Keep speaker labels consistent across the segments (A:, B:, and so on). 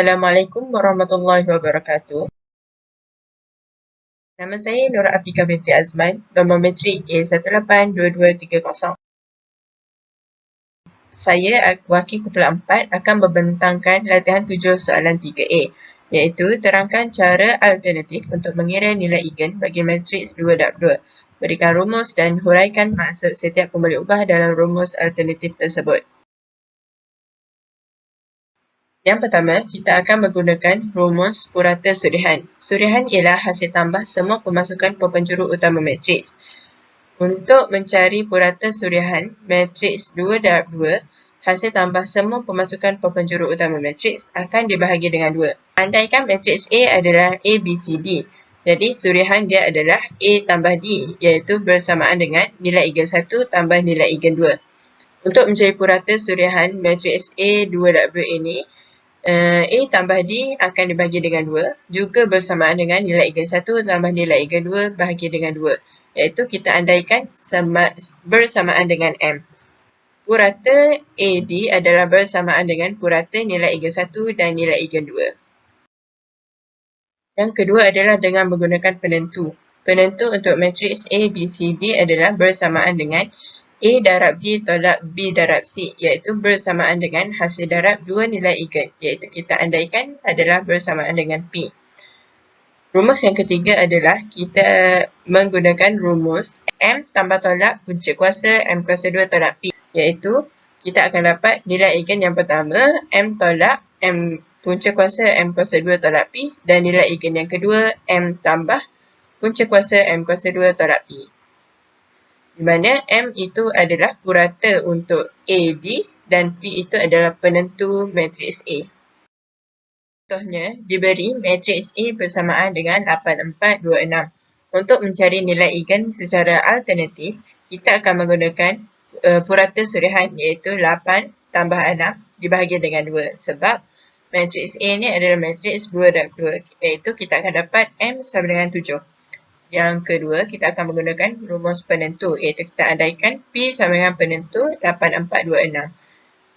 A: Assalamualaikum warahmatullahi wabarakatuh. Nama saya Nur Afika binti Azman, nombor metrik A182230. Saya, wakil kumpulan 4, akan membentangkan latihan 7 soalan 3A, iaitu terangkan cara alternatif untuk mengira nilai eigen bagi matriks 2/2. Berikan rumus dan huraikan maksud setiap pembeli ubah dalam rumus alternatif tersebut. Yang pertama, kita akan menggunakan rumus purata sudihan. Sudihan ialah hasil tambah semua pemasukan penjuru utama matriks. Untuk mencari purata sudihan matriks 2/2, hasil tambah semua pemasukan penjuru utama matriks akan dibahagi dengan 2. Andaikan matriks A adalah A, B, C, D. Jadi, sudihan dia adalah A tambah D, iaitu bersamaan dengan nilai eigen 1 tambah nilai eigen 2. Untuk mencari purata sudihan matriks A 2/2 ini, A tambah D akan dibagi dengan 2, juga bersamaan dengan nilai eigen 1 tambah nilai eigen 2 bahagi dengan 2, iaitu kita andaikan bersamaan dengan M. Purata AD adalah bersamaan dengan purata nilai eigen 1 dan nilai eigen 2. Yang kedua adalah dengan menggunakan penentu. Penentu untuk matriks A, B, C, D adalah bersamaan dengan A darab D tolak B darab C, iaitu bersamaan dengan hasil darab dua nilai eigen, iaitu kita andaikan adalah bersamaan dengan P. Rumus yang ketiga adalah kita menggunakan rumus M tambah tolak punca kuasa M kuasa 2 tolak P, iaitu kita akan dapat nilai eigen yang pertama M tolak M punca kuasa M kuasa 2 tolak P, dan nilai eigen yang kedua M tambah punca kuasa M kuasa 2 tolak P. Di mana M itu adalah purata untuk AD dan P itu adalah penentu matriks A. Contohnya, diberi matriks A bersamaan dengan 8426. Untuk mencari nilai eigen secara alternatif, kita akan menggunakan purata sudihan, iaitu 8 tambah 6 dibahagi dengan 2. Sebab matriks A ni adalah matriks 2/2, iaitu kita akan dapat M sama dengan 7. Yang kedua, kita akan menggunakan rumus penentu, iaitu kita andaikan P sama dengan penentu 8426.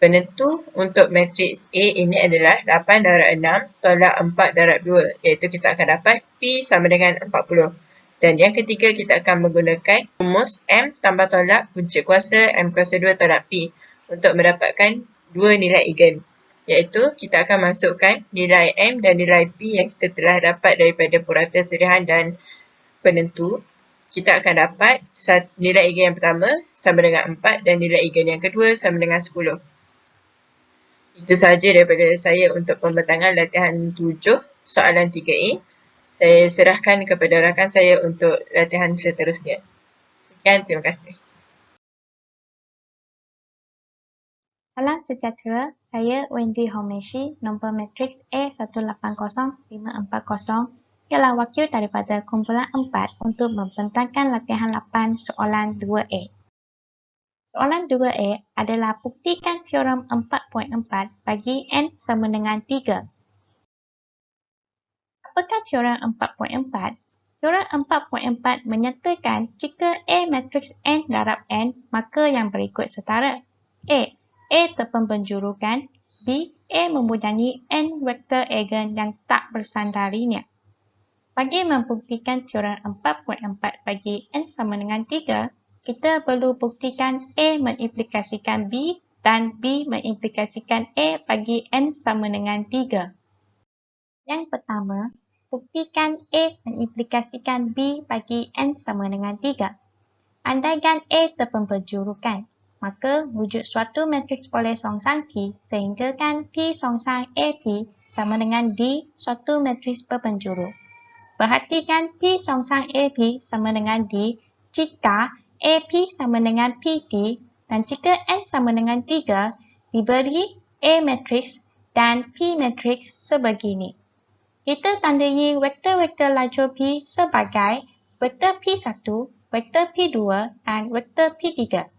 A: Penentu untuk matriks A ini adalah 8 darab 6 tolak 4 darab 2, iaitu kita akan dapat P sama dengan 40. Dan yang ketiga, kita akan menggunakan rumus M tambah tolak punca kuasa M kuasa 2 tolak P untuk mendapatkan dua nilai eigen, iaitu kita akan masukkan nilai M dan nilai P yang kita telah dapat daripada purata sudihan dan penentu. Kita akan dapat nilai eigen yang pertama sama dengan 4 dan nilai eigen yang kedua sama dengan 10. Itu sahaja daripada saya untuk pembentangan latihan 7 soalan 3A. Saya serahkan kepada rakan saya untuk latihan seterusnya. Sekian, terima kasih.
B: Salam sejahtera, saya Wendy Homeshi, nombor matriks A180540 ialah wakil daripada kumpulan 4 untuk membentangkan latihan 8 soalan 2A. Soalan 2A adalah buktikan teorem 4.4 bagi N sama dengan 3. Apakah teorem 4.4? Teorem 4.4 menyatakan jika A matriks N darab N, maka yang berikut setara. A terpenjuru kan? B. A mempunyai N vektor eigen yang tak bersandar linear. Bagi membuktikan teorem 4.4 bagi N sama dengan 3, kita perlu buktikan A mengimplikasikan B dan B mengimplikasikan A bagi N sama dengan 3. Yang pertama, buktikan A mengimplikasikan B bagi N sama dengan 3. Andaikan A terpenjuru kan, maka wujud suatu matriks polar songsang P sehinggakan P songsang AP sama dengan D suatu matriks berpenjuru. Perhatikan P songsang AP sama dengan D jika AP sama dengan PD dan jika N sama dengan 3 diberi A matriks dan P matriks sebegini. Kita tandai vektor-vektor lajur P sebagai vektor P1, vektor P2 dan vektor P3.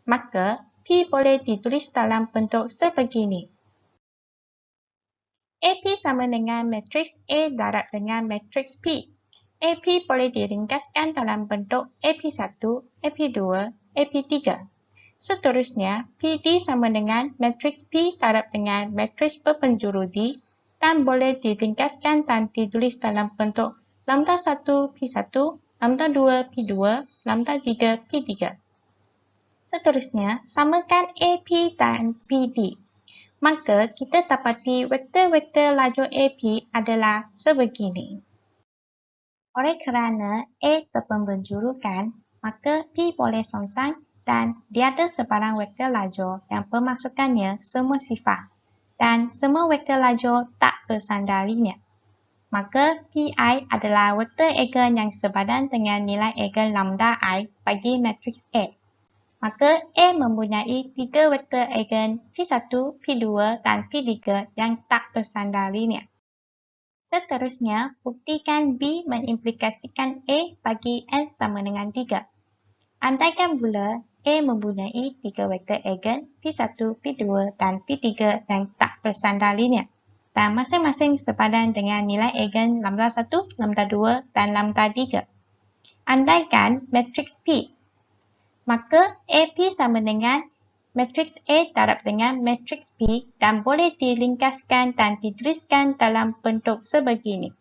B: Maka, P boleh ditulis dalam bentuk sebegini. AP sama dengan matriks A darab dengan matriks P. AP boleh diringkaskan dalam bentuk AP1, AP2, AP3. Seterusnya, PD sama dengan matriks P darab dengan matriks berpenjuru D, dan boleh diringkaskan dan ditulis dalam bentuk lambda 1 P1, lambda 2 P2, lambda 3 P3. Seterusnya, samakan AP dan PD. Maka kita dapati vektor-vektor lajur AP adalah sebegini. Oleh kerana A terpembenjurukan, maka P boleh songsang dan tiada sebarang vektor lajur yang pemasukannya semua sifar dan semua vektor lajur tak bersandar linear. Maka PI adalah vektor eigen yang sepadan dengan nilai eigen lambda I bagi matriks A. Maka A mempunyai 3 vektor eigen P1, P2 dan P3 yang tak bersandar linear. Seterusnya, buktikan B mengimplikasikan A bagi N sama dengan 3. Andaikan pula A mempunyai 3 vektor eigen P1, P2 dan P3 yang tak bersandar linear dan masing-masing sepadan dengan nilai eigen lambda 1, lambda 2 dan lambda 3. Andaikan matriks P, maka AP sama dengan matriks A darab dengan matriks P dan boleh diringkaskan dan dituliskan dalam bentuk sebegini.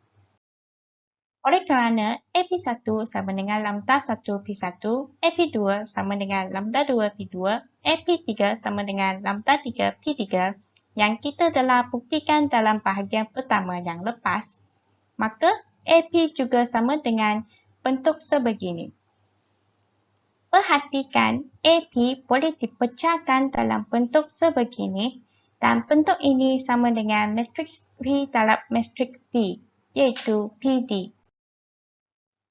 B: Oleh kerana AP1 sama dengan lambda 1 P1, AP2 sama dengan lambda 2 P2, AP3 sama dengan lambda 3 P3 yang kita telah buktikan dalam bahagian pertama yang lepas, maka AP juga sama dengan bentuk sebegini. Perhatikan, AP boleh dipecahkan dalam bentuk sebegini dan bentuk ini sama dengan matriks P darab matriks D, iaitu PD.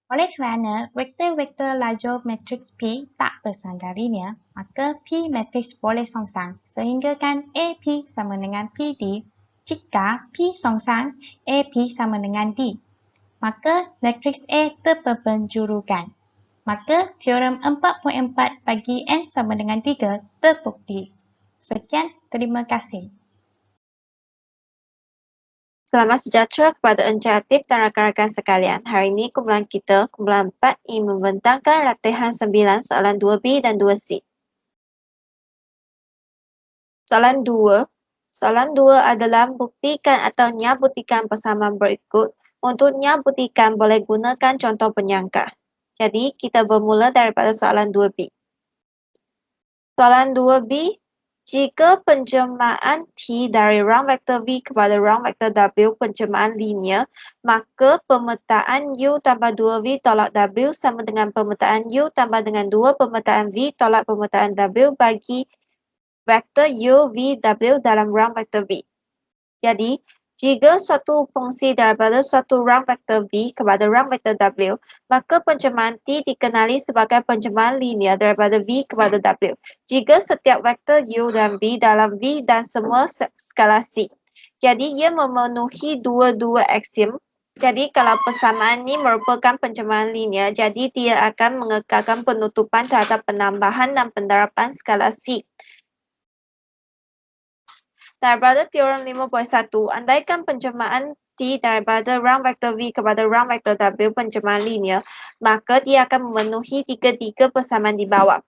B: Oleh kerana vektor-vektor lajur matriks P tak bersandar linear, maka P matriks boleh songsang sehinggakan AP sama dengan PD jika P songsang AP sama dengan D. Maka matriks A terperbenjurukan. Maka teorem 4.4 bagi N sama dengan 3 terbukti. Sekian, terima kasih.
C: Selamat sejahtera kepada Encik Atif dan rakan-rakan sekalian. Hari ini kumpulan kita, kumpulan 4, ingin membentangkan latihan 9 soalan 2B dan 2C. Soalan 2. Soalan 2 adalah buktikan atau nyabutikan persamaan berikut. Untuknya buktikan boleh gunakan contoh penyangka. Jadi, kita bermula daripada soalan 2B. Soalan 2B. Jika penjelmaan T dari rang vektor V kepada rang vektor W penjelmaan linear, maka pemetaan U tambah 2V tolak W sama dengan pemetaan U tambah dengan 2 pemetaan V tolak pemetaan W bagi vektor U, V, W dalam rang vektor V. Jadi, jika suatu fungsi daripada suatu rang vektor V kepada rang vektor W, maka penjelmaan T dikenali sebagai penjelmaan linear daripada V kepada W. Jika setiap vektor U dan V dalam V dan semua skala C. Jadi, ia memenuhi dua-dua aksiom. Jadi, kalau persamaan ini merupakan penjelmaan linear, jadi dia akan mengekalkan penutupan terhadap penambahan dan pendarapan skala C. Daripada teorem 5.1, andaikan penjelmaan T daripada rang vektor V kepada rang vektor W penjelmaan linear, maka dia akan memenuhi tiga-tiga persamaan di bawah.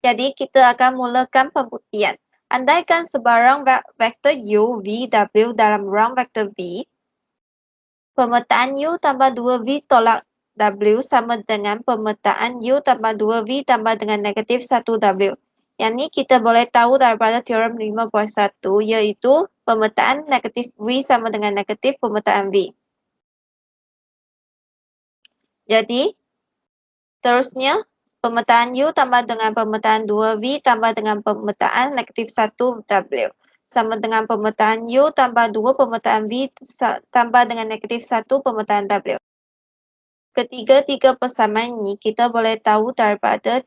C: Jadi, kita akan mulakan pembuktian. Andaikan sebarang vektor U, V, W dalam rang vektor V, pemetaan U tambah 2V tolak W sama dengan pemetaan U tambah 2V tambah dengan negatif 1W. Yang ni kita boleh tahu daripada teorem 5.1, iaitu pemetaan negatif V sama dengan negatif pemetaan V. Jadi, terusnya, pemetaan U tambah dengan pemetaan 2V tambah dengan pemetaan negatif 1W. Sama dengan pemetaan U tambah 2 pemetaan V tambah dengan negatif 1 pemetaan W. Ketiga-tiga persamaan ini kita boleh tahu daripada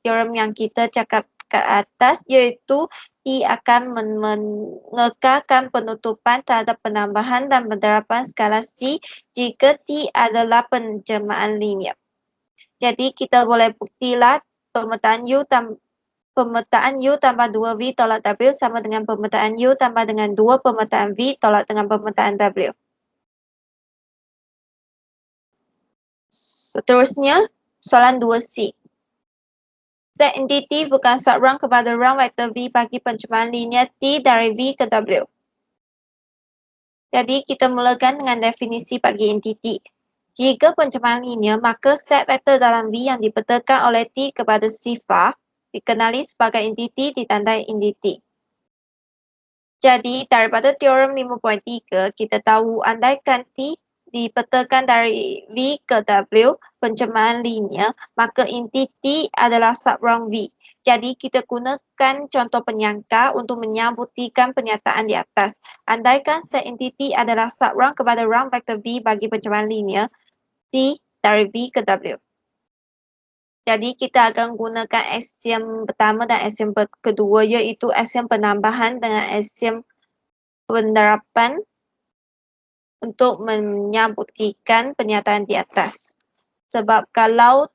C: teorem yang kita cakap ke atas, iaitu T akan mengekalkan penutupan terhadap penambahan dan pendarapan skala C jika T adalah penjelmaan linear. Jadi kita boleh buktilah pemetaan U tambah 2V tolak W sama dengan pemetaan U tambah dengan 2 pemetaan V tolak dengan pemetaan W. Seterusnya, soalan 2C. Z entiti bukan subrang kepada rang vektor V bagi penjelmaan linear T dari V ke W. Jadi, kita mulakan dengan definisi bagi entiti. Jika pencemaran linear, maka set vektor dalam V yang dipetakan oleh T kepada sifar dikenali sebagai entiti ditandai entiti. Jadi, daripada teorem 5.3, kita tahu andaikan T dipetakan dari V ke W pencemaran linear, maka entiti adalah subrang V. Jadi, kita gunakan contoh penyangka untuk menyambutikan pernyataan di atas. Andaikan set entiti adalah subrang kepada rang vektor V bagi pencemaran linear, T dari V ke W. Jadi, kita akan gunakan aksiom pertama dan aksiom kedua, iaitu aksiom penambahan dengan aksiom penderapan untuk menyambutikan pernyataan di atas. Sebab kalau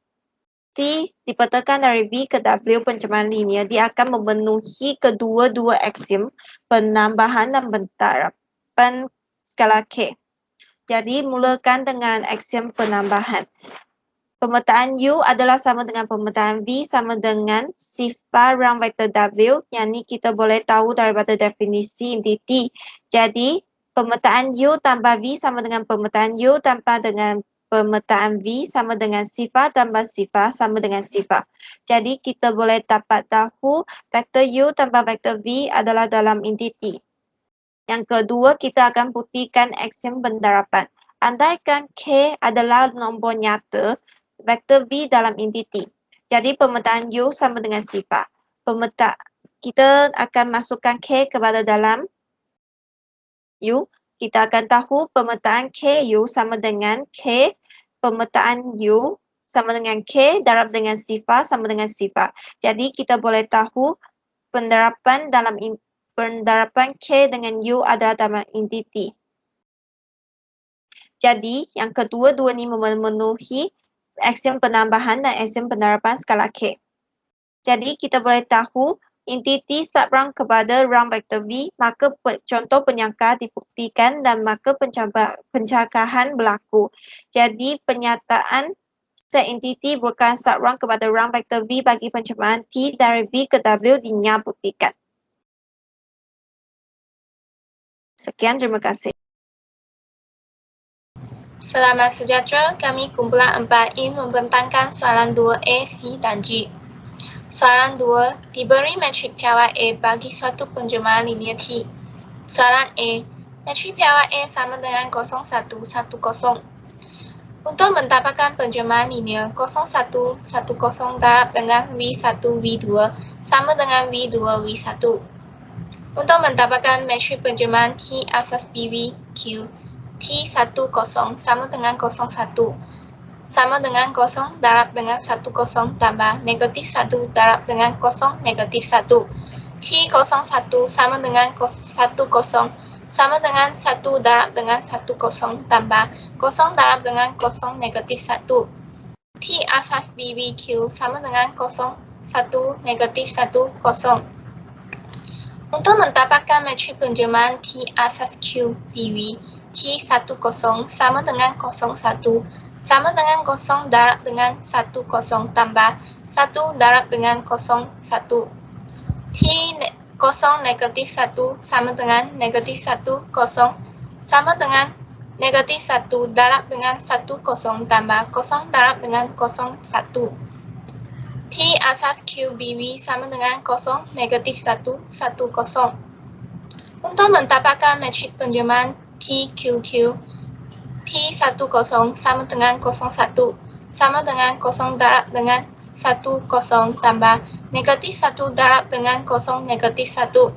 C: T dipetakan dari V ke W pencemaran linear, dia akan memenuhi kedua-dua aksiom penambahan dan penderapan skala K. Jadi, mulakan dengan aksiom penambahan. Pemetaan U adalah sama dengan pemetaan V sama dengan sifar rang vektor W, yang ni kita boleh tahu daripada definisi entiti. Jadi, pemetaan U tambah V sama dengan pemetaan U tambah dengan pemetaan V sama dengan sifar tambah sifar sama dengan sifar. Jadi, kita boleh dapat tahu vektor U tambah vektor V adalah dalam entiti. Yang kedua, kita akan buktikan aksiom penderapan. Andaikan K adalah nombor nyata, vektor V dalam entiti. Jadi, pemetaan U sama dengan sifar. Kita akan masukkan K kepada dalam U. Kita akan tahu pemetaan KU sama dengan K pemetaan U sama dengan K darab dengan sifar sama dengan sifar. Jadi, kita boleh tahu penderapan K dengan U adalah dalam entiti. Jadi, yang kedua-dua ni memenuhi aksiom penambahan dan aksiom penderapan skala K. Jadi, kita boleh tahu entiti subrang kepada rang vektor V, maka contoh penyangka dibuktikan dan maka pencangkahan berlaku. Jadi, penyataan set entiti bukan subrang kepada rang vektor V bagi pencemaran T dari V ke W dinyabutikan. Sekian, terima kasih.
D: Selamat sejahtera, kami kumpulan 4I membentangkan soalan 2A, C dan G. Soalan 2, diberi metrik piawai A bagi suatu penjemahan linear T. Soalan A, metrik piawai A sama dengan 0, 1, 1, 0. Untuk mendapatkan penjemahan linear 0, 1, 1, 0 darab dengan V1, V2 sama dengan V2, V1. Untuk mendapatkan metrik penjemahan T asas PV Q, T10 sama dengan 01 sama dengan 0 darab dengan 10 tambah negatif 1 darab dengan 0 negatif 1. T01 sama dengan 10 sama dengan 1 darab dengan 10 tambah 0 darab dengan 0 negatif 1. T asas BVQ sama dengan 0, 1 negatif 1, 0. Untuk mendapatkan metrik penjemahan T asas Q PV, T10 sama dengan 01 sama dengan 0 darab dengan 10 tambah 1 darab dengan 01. T0 negatif 1 sama dengan negatif 1, 0 sama dengan negatif 1 darab dengan 10 tambah 0 darab dengan 01. T asas QBV sama dengan 0, negatif 1, 1, 0. Untuk mendapatkan metrik penjemahan TQQ, T10 sama dengan 01 sama dengan 0 darab dengan 10 tambah negatif 1 darab dengan 0 negatif 1.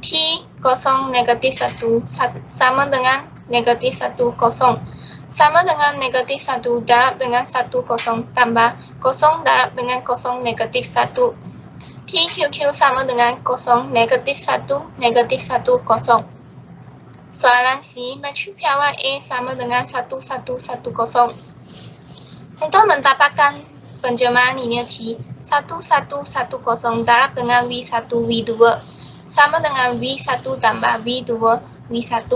D: T0 negatif 1 sama dengan negatif 1, 0 sama dengan negatif 1 darab dengan 1, 0 tambah 0 darab dengan 0 negatif 1. TQQ sama dengan 0 negatif 1 negatif 1, 0. Soalan C, metrik piawai A sama dengan 1, 1, 1, 0. Untuk mendapatkan penjemahan linear T, 1, 1, 1, 0 darab dengan V1, V2 sama dengan V1 tambah V2, V1.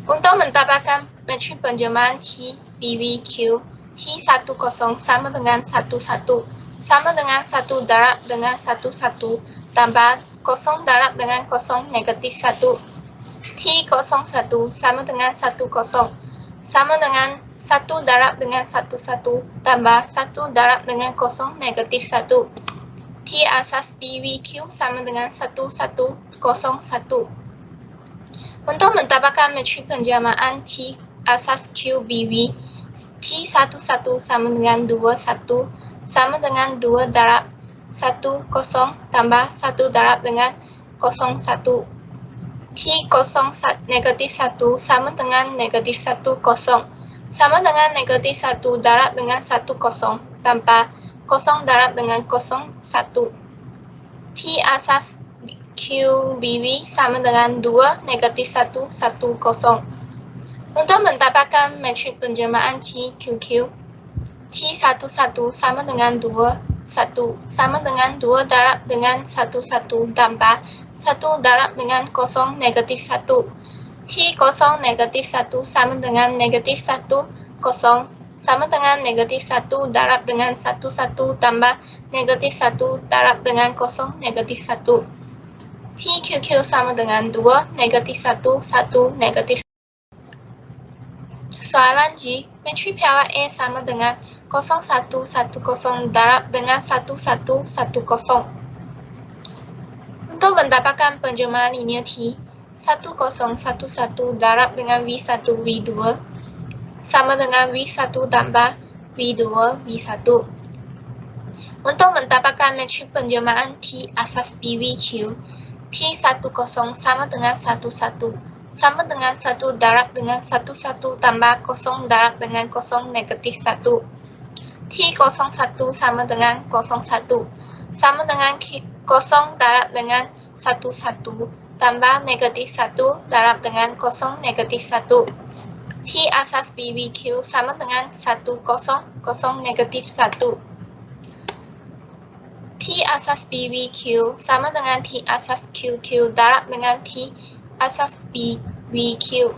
D: Untuk mendapatkan metrik penjemahan T, BVQ, T10 sama dengan 1, 1 sama dengan 1 darab dengan 1, 1 tambah 0 darab dengan 0 negatif 1. T01 sama dengan 10 sama dengan 1 darab dengan 11 tambah 1 darab dengan 0 negatif 1. T asas BVQ sama dengan 1101. Untuk mendapatkan metrik penjamaan T asas QBV, T11 sama dengan 21 sama dengan 2 darab 10 tambah 1 darab dengan 01. T01 negatif 1 sama dengan negatif 10 sama dengan negatif 1 darab dengan 10 tambah 0 darab dengan 01. T asas QBV sama dengan 2 negatif 1 10. Untuk mendapatkan metrik penjamaan TQQ, T11 sama dengan 2 1 sama dengan 2 darab dengan 11 tambah 1 darab dengan 0 negatif 1. T0 negatif 1 sama dengan negatif 1 0 sama dengan negatif 1 darab dengan 11 tambah negatif 1 darab dengan 0 negatif 1. TQQ sama dengan 2 negatif 1 1 negatif 1. Soalan G, metrik piawai A sama dengan 0110 darab dengan 1110. Untuk mendapatkan penjemahan linear T, 1011 darab dengan V1 V2 sama dengan V1 tambah V2 V1. Untuk mendapatkan metrik penjemahan T asas BVQ, T10 sama dengan 11 sama dengan 1 darab dengan 11 tambah 0 darab dengan 0 negatif 1. T01 sama dengan 01 sama dengan 0 darab dengan 11 tambah negatif 1 darab dengan 0 negatif 1. T asas BVQ sama dengan 1 0 0 negatif 1. T asas BVQ sama dengan T asas QQ darab dengan T asas BVQ.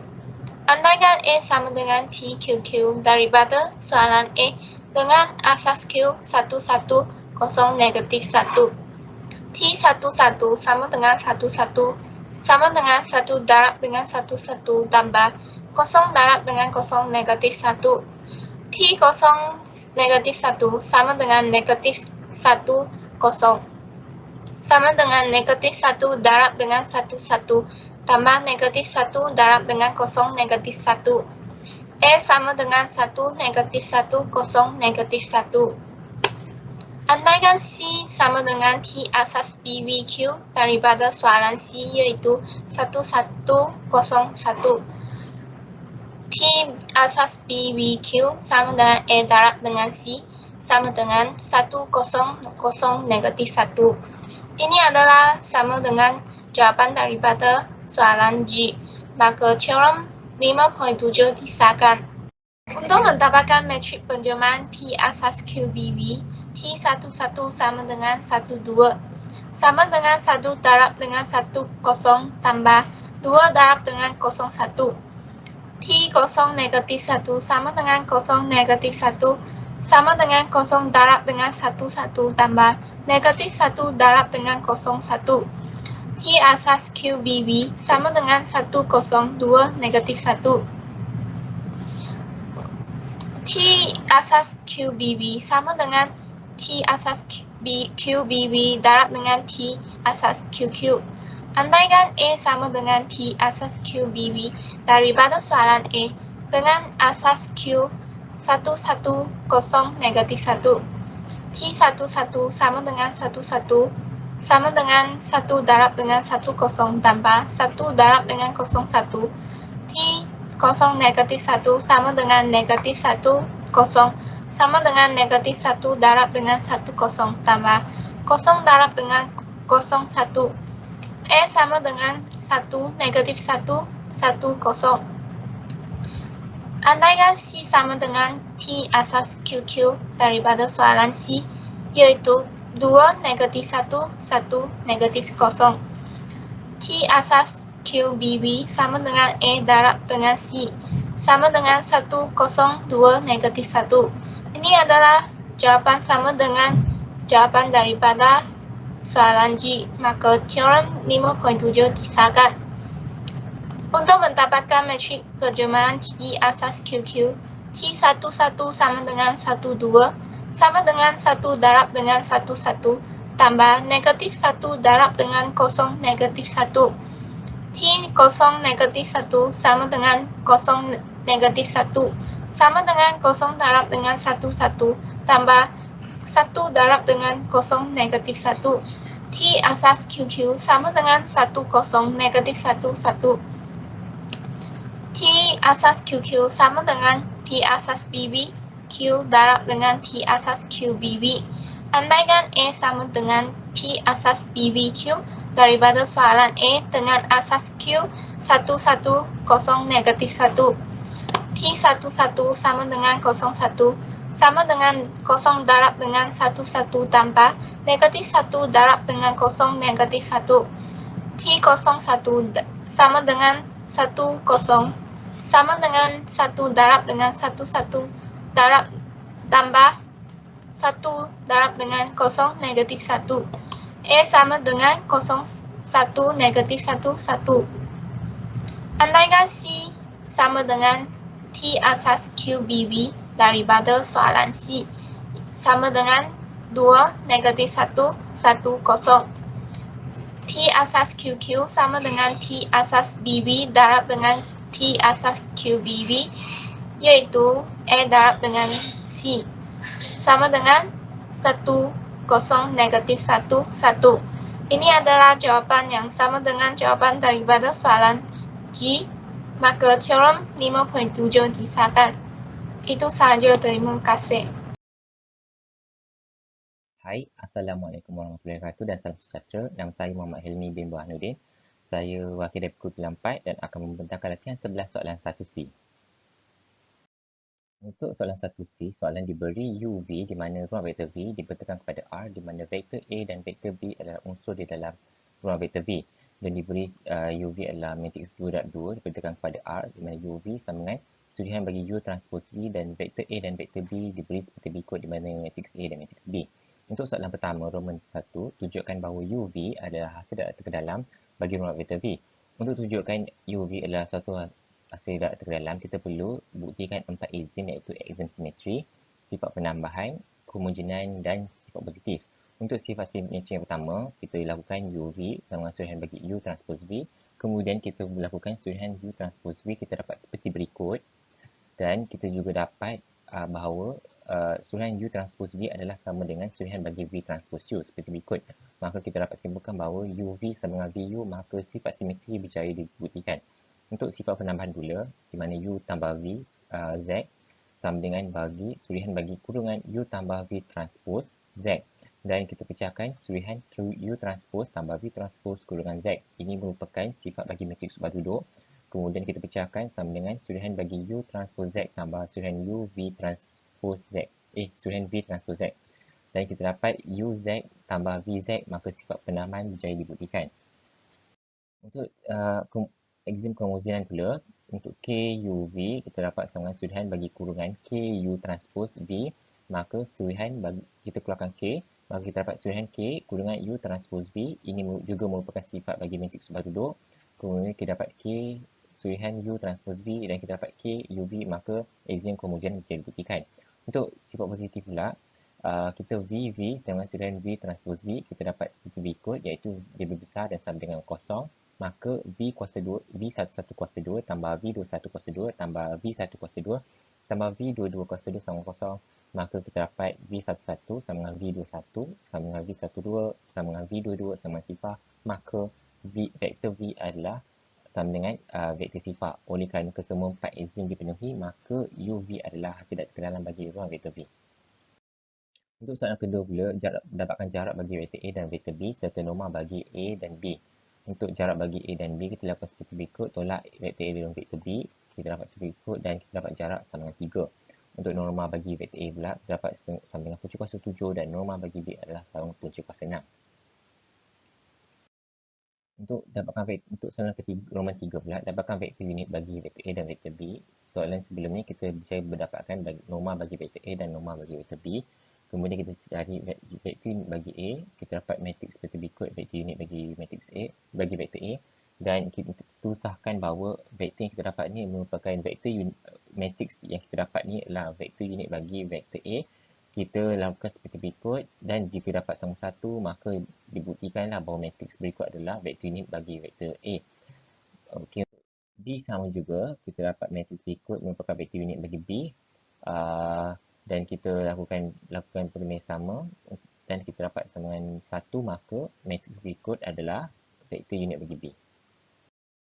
D: Andaikan A sama dengan TQQ daripada soalan A dengan asas Q 110 negatif 1. T11 sama dengan 11 sama dengan 1 darab dengan 11 tambah 0 darab dengan 0 negatif 1. T0 negatif 1 sama dengan negatif 1 0 sama dengan negatif 1 darab dengan 11 tambah negatif 1 darab dengan 0 negatif 1. A sama dengan 1 negatif 1 0 negatif 1. Andaikan C sama dengan T asas BVQ daripada soalan C yaitu 1101. T asas BVQ sama dengan A darab dengan C sama dengan 100 negatif 1. Ini adalah sama dengan jawaban daripada soalan G. Maka teorem 5.7 disahkan. Untuk mendapatkan metrik penjemahan T asas QBV, T11 sama dengan 12 sama dengan 1 darab dengan 10 tambah 2 darab dengan 01. T0 negatif 1 sama dengan 0 negatif 1 sama dengan 0 darab dengan 11 tambah negatif 1 darab dengan 01. T asas QBV sama dengan 102 negatif 1. T asas QBV sama dengan T asas QBV darab dengan T asas QQ. Andaikan A sama dengan T asas QBV daripada soalan A dengan asas Q 110 negatif 1. T11 sama dengan 11 sama dengan 1 darab dengan 10 tambah 1 darab dengan 01. T0 negatif 1 sama dengan negatif 1 0 sama dengan negatif 1 darab dengan 10 tambah 0 darab dengan 01. A sama dengan 1 negatif 1 1 0. Andaikan C sama dengan T asas QQ daripada soalan C yaitu 2 negatif 1 1 negatif 0. T asas QBV sama dengan A darab dengan C sama dengan 102 negatif 1. Ini adalah jawaban sama dengan jawaban daripada soalan G. Maka teorem 5.7 disahkan. Untuk mendapatkan metrik penjermaan T asas QQ, T11 sama dengan 12 sama dengan 1 darab dengan 11 tambah negatif 1 darab dengan 0 negatif 1. T0 negatif 1 sama dengan 0 negatif 1 sama dengan 0 darab dengan 11 tambah 1 darab dengan 0 negatif 1. T asas QQ sama dengan 10 negatif 11. T asas QQ sama dengan T asas BB Q darab dengan T asas QBB. Andaikan A sama dengan T asas BBQ daripada soalan A dengan asas Q 110 negatif 1. T11 sama dengan 01 sama dengan 0 darab dengan 11 tambah negatif 1 darab dengan 0 negatif 1. T01 sama dengan 10 sama dengan 1 darab dengan 11 darab tambah 1 darab dengan 0 negatif 1. A sama dengan 01 negatif 11. Andaikan C sama dengan T asas QBB daripada soalan C sama dengan 2 negatif 1 10. T asas QQ sama dengan T asas BB darab dengan T asas QBB yaitu A darab dengan C sama dengan 10 negatif 1 1. Ini adalah jawapan yang sama dengan jawapan daripada soalan G, maka teorem 5.7 disahkan. Itu sahaja, terima kasih.
E: Hai, Assalamualaikum warahmatullahi wabarakatuh dan salam sejahtera. Nama saya Muhammad Hilmi bin Burhanuddin. Saya wakil dari buku pilihan 4 dan akan membentangkan latihan 11 soalan 1C. Untuk soalan 1C, soalan diberi UV di mana ruang vektor V dibentangkan kepada R di mana vektor A dan vektor B adalah unsur di dalam ruang vektor V dan diberi UV adalah matriks 2/2 dibentangkan kepada R di mana UV sama dengan sudian bagi U transpos V dan vektor A dan vektor B diberi seperti berikut di mana matriks A dan matriks B. Untuk soalan pertama, Roman 1, tunjukkan bahawa UV adalah hasil darat terkedalam bagi ruang vektor V. Untuk tunjukkan UV adalah satu hasil darat terkedalam, kita perlu buktikan 4 izin iaitu axiom simetri, sifat penambahan, kehomogenan dan sifat positif. Untuk sifat simetri yang pertama, kita lakukan UV sama dengan sudian bagi U transpos V. Kemudian kita melakukan sudian U transpos V, kita dapat seperti berikut. Dan kita juga dapat bahawa sudian U transpos V adalah sama dengan sudian bagi V transpos U seperti berikut. Maka kita dapat simpulkan bahawa UV sama dengan VU, maka sifat simetri berjaya dibuktikan. Untuk sifat penambahan pula, di mana U tambah V Z sama dengan bagi sudian bagi kurungan U tambah V transpos Z. Dan kita pecahkan sudian U transpos tambah V transpos kurungan Z. Ini merupakan sifat bagi matriks ubah duduk. Kemudian kita pecahkan sama dengan sudian bagi U transpos Z tambah sudian U V transpos Z. Sudian V transpos Z. Dan kita dapat UZ tambah VZ, maka sifat penambahan berjaya dibuktikan. Untuk axiom kehomogenan pula, untuk KUV kita dapat sama dengan sudian bagi kurungan KU transpos V, maka sudian bagi kita keluarkan K, maka kita dapat sudian K kurungan U transpos V. Ini juga merupakan sifat bagi matriks ubah duduk. Kemudian kita dapat K sudian U transpos V dan kita dapat K UV, maka axiom kehomogenan berjaya dibuktikan. Untuk sifat positif pula, kita VV sama dengan sudian V transpos V, kita dapat seperti berikut iaitu dia lebih besar dan sama dengan kosong. Maka V kuasa 2, V11 kuasa 2 tambah V21 kuasa 2 tambah V1 kuasa 2 tambah V22 kuasa 2 sama kosong. Maka kita dapat V11 sama dengan V21 sama dengan V12 sama dengan V22 sama sifar. Maka vektor V adalah sama dengan vektor sifar. Oleh kerana kesemua 4 axiom dipenuhi, maka UV adalah hasil darat terkedalam bagi ruang vektor V. Untuk soalan kedua pula, dapatkan jarak bagi vektor A dan vektor B serta norma bagi A dan B. Untuk jarak bagi A dan B, kita lakukan seperti berikut. Tolak vektor A dan vektor B, kita dapat seperti berikut dan kita dapat jarak sama dengan 3. Untuk norma bagi vektor A pula, kita dapat sama dengan punca kuasa 7 dan norma bagi B adalah sama dengan punca kuasa 6. Untuk soalan ketiga, Roman 3 pula, dapatkan vektor unit bagi vektor A dan vektor B. Soalan sebelum ni kita berjaya mendapatkan norma bagi vektor A dan norma bagi vektor B. Kemudian kita cari vektor unit bagi A, kita dapat matriks seperti berikut, vektor unit bagi matriks A, bagi vektor A, dan kita usahkan bahawa vektor yang kita dapat ni merupakan vektor matrix yang kita dapat ni adalah vektor unit bagi vektor A. Kita lakukan seperti berikut, dan jika dapat sama satu maka dibuktikanlah bahawa matrix berikut adalah vektor unit bagi vektor A. Okey, B sama juga, kita dapat matrix berikut merupakan vektor unit bagi B. Dan kita lakukan perkara yang sama dan kita dapat sama dengan 1, maka matriks berikut adalah vektor unit bagi B.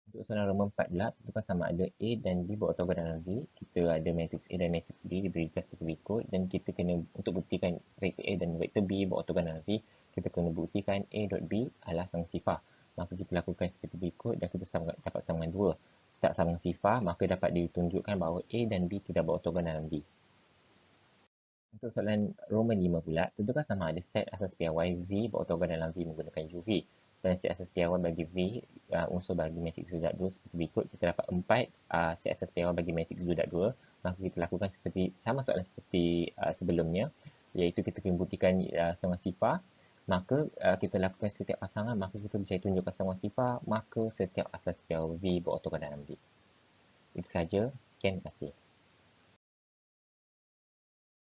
E: Untuk soalan nombor 4 pula, tentukan sama ada A dan B berortogonal dalam V. Kita ada matriks A dan matriks B diberikan seperti berikut, dan kita kena, untuk buktikan vektor A dan vektor B berortogonal dalam V, kita kena buktikan A dot B adalah sama sifar. Maka kita lakukan seperti berikut dan kita dapat sama dengan 2. Tak sama dengan sifar, maka dapat ditunjukkan bahawa A dan B tidak berortogonal dalam V. Untuk soalan Roman 5 pula, tentukan sama ada set asas piawai V berortogonal dalam V menggunakan UV. Dan set asas piawai bagi V, unsur bagi matriks 2.2 seperti berikut. Kita dapat 4 set asas piawai bagi matriks 2.2. Maka kita lakukan seperti sama soalan seperti sebelumnya, iaitu kita kena buktikan sama sifar. Maka kita lakukan setiap pasangan, maka kita bisa tunjukkan sama sifar, maka setiap asas piawai V berortogonal dalam V. Itu sahaja. Sekian, terima kasih.